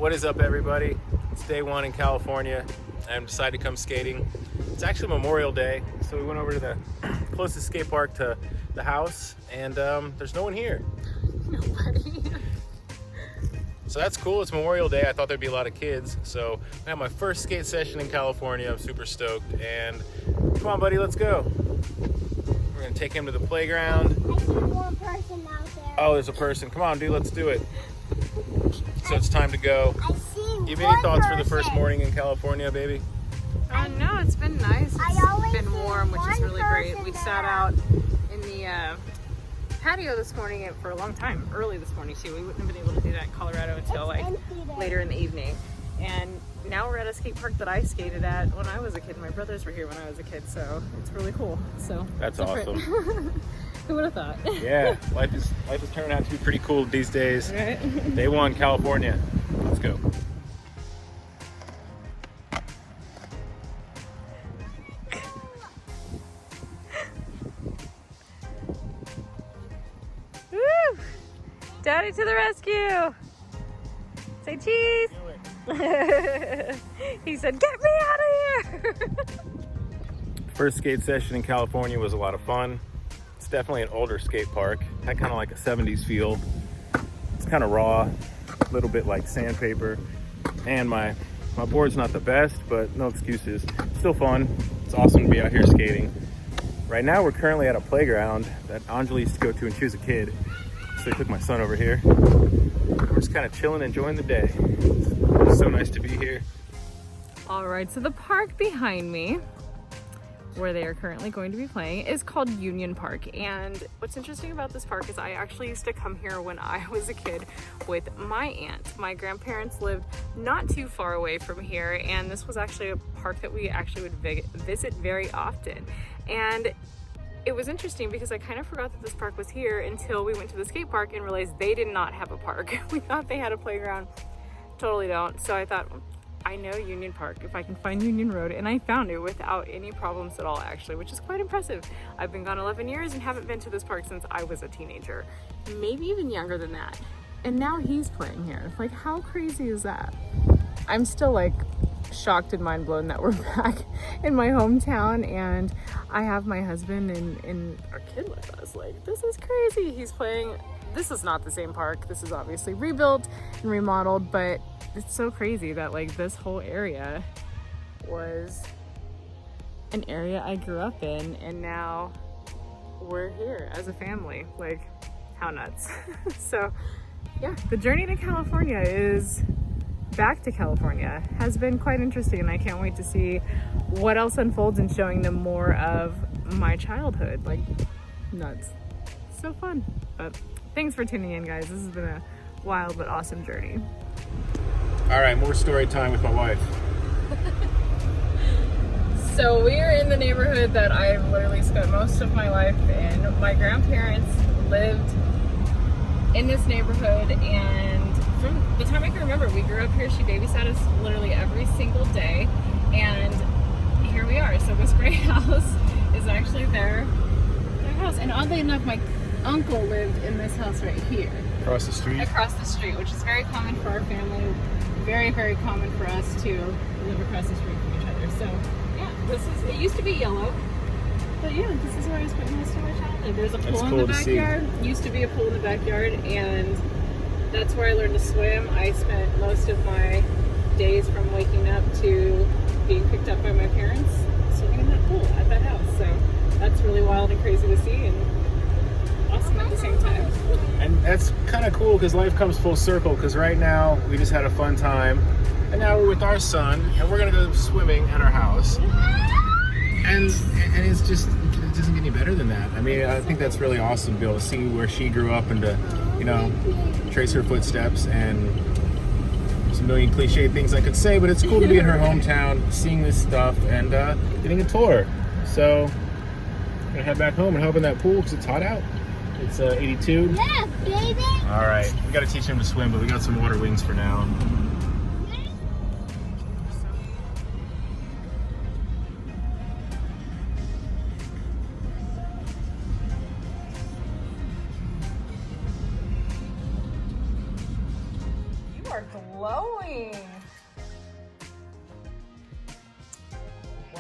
What is up, everybody? It's day one in California. I decided to come skating. It's actually Memorial Day, so we went over to the closest skate park to the house, and there's no one here. Nobody. So that's cool. It's Memorial Day. I thought there'd be a lot of kids. So I had my first skate session in California. I'm super stoked. And come on, buddy, let's go. We're gonna take him to the playground. I see one person out there. Oh, there's a person. Come on, dude, let's do it. So it's time to go. I see You have any thoughts for the first morning in California, baby? No, it's been nice. always It's been see warm, which is one really great. person We there. sat out in the patio this morning for a long time, early this morning too. We wouldn't have been able to do that in Colorado until like empty there. later in the evening. And now we're at a skate park that I skated at when I was a kid. My brothers were here when I was a kid, so it's really cool. So That's different. awesome. Who would have thought? Yeah, life is turning out to be pretty cool these days. Right? Day one, California. Let's go. Woo! Daddy to the rescue! Say cheese! He said, "Get me out of here!" First skate session in California was a lot of fun. It's definitely an older skate park. Had kind of like a 70s feel. It's kind of raw, a little bit like sandpaper. And my board's not the best, but no excuses. Still fun. It's awesome to be out here skating. Right now we're currently at a playground that Enjoli used to go to when she was a kid. So I took my son over here. We're just kind of chilling, enjoying the day. It's so nice to be here. All right, so the park behind me, where they are currently going to be playing, is called Union Park. And what's interesting about this park is I actually used to come here when I was a kid with my aunt. My grandparents lived not too far away from here, and this was actually a park that we actually would visit very often. And it was interesting because I kind of forgot that this park was here until we went to the skate park and realized they did not have a park. We thought they had a playground. Totally don't. So I thought, I know Union Park if I can find Union Road, and I found it without any problems at all, actually, which is quite impressive. I've been gone 11 years and haven't been to this park since I was a teenager, maybe even younger than that. And now he's playing here. Like, how crazy is that? I'm still like shocked and mind blown that we're back in my hometown and I have my husband and our kid with us. Like, this is crazy. He's playing. This is not the same park. This is obviously rebuilt and remodeled, but it's so crazy that like this whole area was an area I grew up in, and now we're here as a family. Like, how nuts. So yeah, the journey to California is back to California has been quite interesting, and I can't wait to see what else unfolds in showing them more of my childhood. Like, nuts. So fun. But thanks for tuning in, guys. This has been a wild but awesome journey. All right, more story time with my wife. So we are in the neighborhood that I've literally spent most of my life in. My grandparents lived in this neighborhood, and from the time I can remember, we grew up here. She babysat us literally every single day, and here we are. So this gray house is actually their house, and oddly enough, my uncle lived in this house right here. Across the street? Across the street, which is very common for our family. Very, very common for us to live across the street from each other. So yeah, it used to be yellow. But yeah, this is where I spent most of my childhood. There's a pool in the backyard. Used to be a pool in the backyard, and that's where I learned to swim. I spent most of my days from waking up to being picked up by my parents swimming in that pool at that house. So that's really wild and crazy to see, and awesome at the same time. And that's kind of cool because life comes full circle, because right now we just had a fun time, and now we're with our son, and we're gonna go swimming at our house. And it's just, it doesn't get any better than that. I mean, I think that's really awesome to be able to see where she grew up and to, you know, trace her footsteps. And there's a million cliche things I could say, but it's cool to be in her hometown, seeing this stuff, and getting a tour. So I'm gonna head back home and hop in that pool because it's hot out. It's 82. Yeah, baby. All right, we got to teach him to swim, but we got some water wings for now. You are glowing.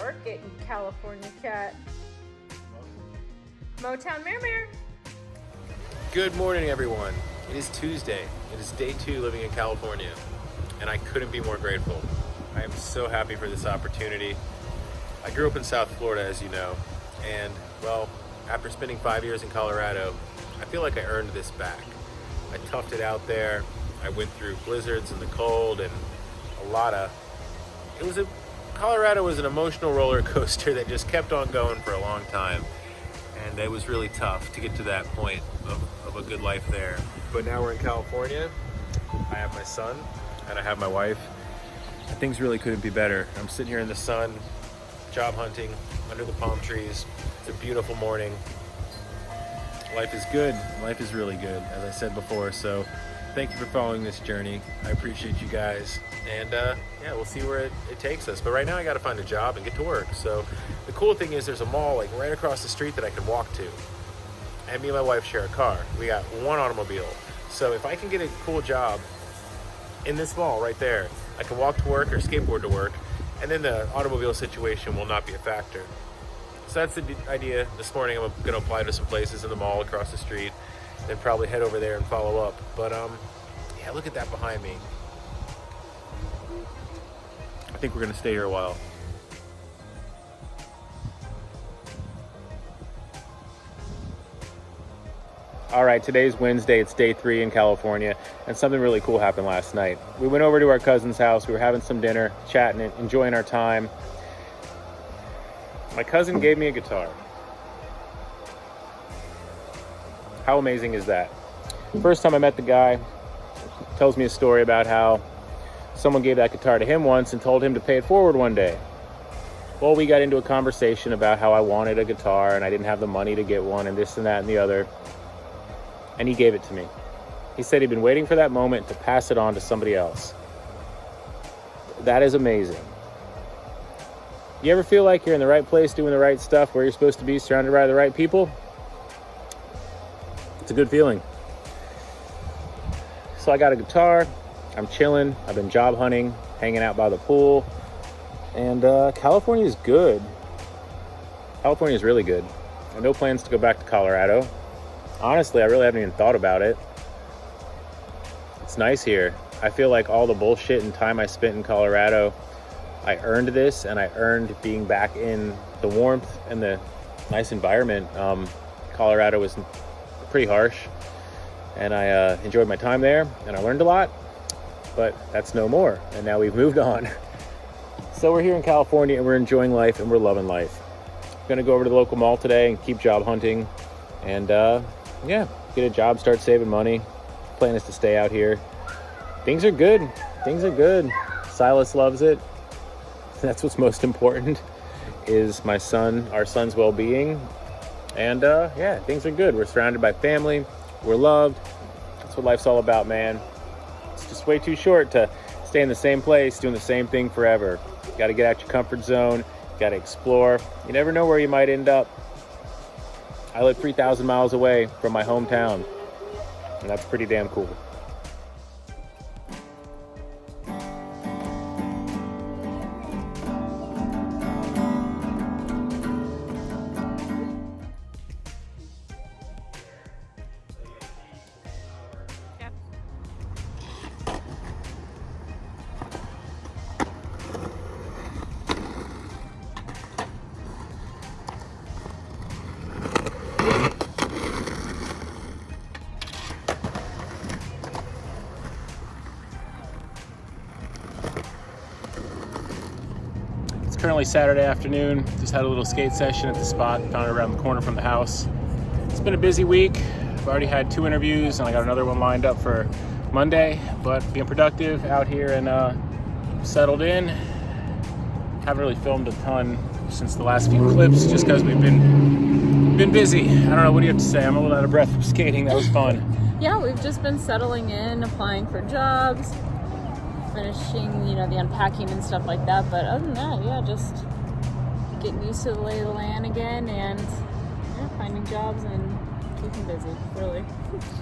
Work it, you California cat. Motown Mare. Good morning, everyone. It is Tuesday. It is day 2 living in California, and I couldn't be more grateful. I am so happy for this opportunity. I grew up in South Florida, as you know, and well, after spending 5 years in Colorado, I feel like I earned this back. I toughed it out there. I went through blizzards and the cold and Colorado was an emotional roller coaster that just kept on going for a long time. And it was really tough to get to that point of a good life there. But now we're in California. I have my son and I have my wife. And things really couldn't be better. I'm sitting here in the sun, job hunting under the palm trees. It's a beautiful morning. Life is good. Life is really good, as I said before. So thank you for following this journey. I appreciate you guys. And yeah, we'll see where it takes us. But right now I got to find a job and get to work. So the cool thing is there's a mall like right across the street that I can walk to. And me and my wife share a car. We got one automobile. So if I can get a cool job in this mall right there, I can walk to work or skateboard to work. And then the automobile situation will not be a factor. So that's the idea. This morning I'm going to apply to some places in the mall across the street. Then probably head over there and follow up. But yeah, look at that behind me. I think we're going to stay here a while. All right, today's Wednesday. It's day 3 in California, and something really cool happened last night. We went over to our cousin's house. We were having some dinner, chatting, and enjoying our time. My cousin gave me a guitar. How amazing is that? First time I met the guy, tells me a story about how someone gave that guitar to him once and told him to pay it forward one day. Well, we got into a conversation about how I wanted a guitar and I didn't have the money to get one and this and that and the other. And he gave it to me. He said he'd been waiting for that moment to pass it on to somebody else. That is amazing. You ever feel like you're in the right place doing the right stuff where you're supposed to be, surrounded by the right people? It's a good feeling. So I got a guitar. I'm chilling. I've been job hunting, hanging out by the pool. And California is good. California is really good. I have no plans to go back to Colorado. Honestly, I really haven't even thought about it. It's nice here. I feel like all the bullshit and time I spent in Colorado, I earned this, and I earned being back in the warmth and the nice environment. Colorado was pretty harsh, and I enjoyed my time there, and I learned a lot, but that's no more, and now we've moved on. So we're here in California, and we're enjoying life, and we're loving life. I'm gonna go over to the local mall today and keep job hunting, and yeah, get a job, start saving money. Plan is to stay out here. Things are good. Things are good. Silas loves it. That's what's most important, is our son's well-being. And yeah, things are good. We're surrounded by family. We're loved. That's what life's all about, man. It's just way too short to stay in the same place, doing the same thing forever. You got to get out your comfort zone. You got to explore. You never know where you might end up. I live 3,000 miles away from my hometown, and that's pretty damn cool. Currently Saturday afternoon. Just had a little skate session at the spot, found it around the corner from the house. It's been a busy week. I've already had 2 interviews and I got another one lined up for Monday, but being productive out here and settled in. Haven't really filmed a ton since the last few clips just because we've been busy. I don't know, what do you have to say? I'm a little out of breath from skating. That was fun. Yeah, we've just been settling in, applying for jobs, finishing, the unpacking and stuff like that. But other than that, yeah, just getting used to the lay of the land again and finding jobs and keeping busy, really.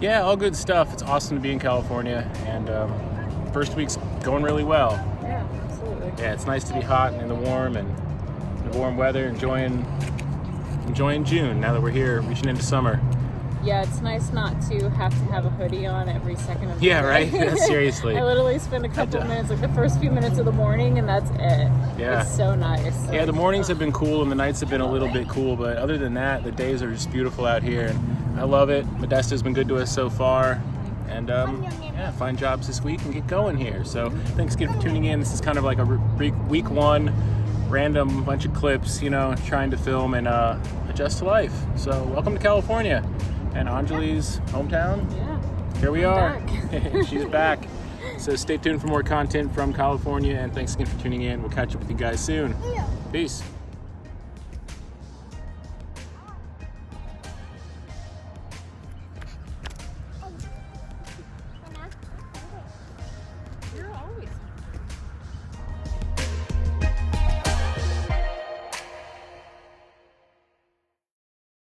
Yeah, all good stuff. It's awesome to be in California, and first week's going really well. Yeah, absolutely. Yeah, it's nice to be hot and in the warm weather, enjoying June now that we're here, reaching into summer. Yeah, it's nice not to have a hoodie on every second of the Yeah, day. right? Seriously. I literally spend a couple of minutes, like the first few minutes of the morning, and that's it. Yeah. It's so nice. Yeah, the mornings have been cool and the nights have been a little bit cool, but other than that, the days are just beautiful out here, and I love it. Modesto's been good to us so far, and yeah, find jobs this week and get going here. So thanks again for tuning in. This is kind of like a week one random bunch of clips, you know, trying to film and adjust to life. So welcome to California and Enjoli's hometown. Yeah. Here we I'm are. back. She's back. So stay tuned for more content from California, and thanks again for tuning in. We'll catch up with you guys soon. Peace.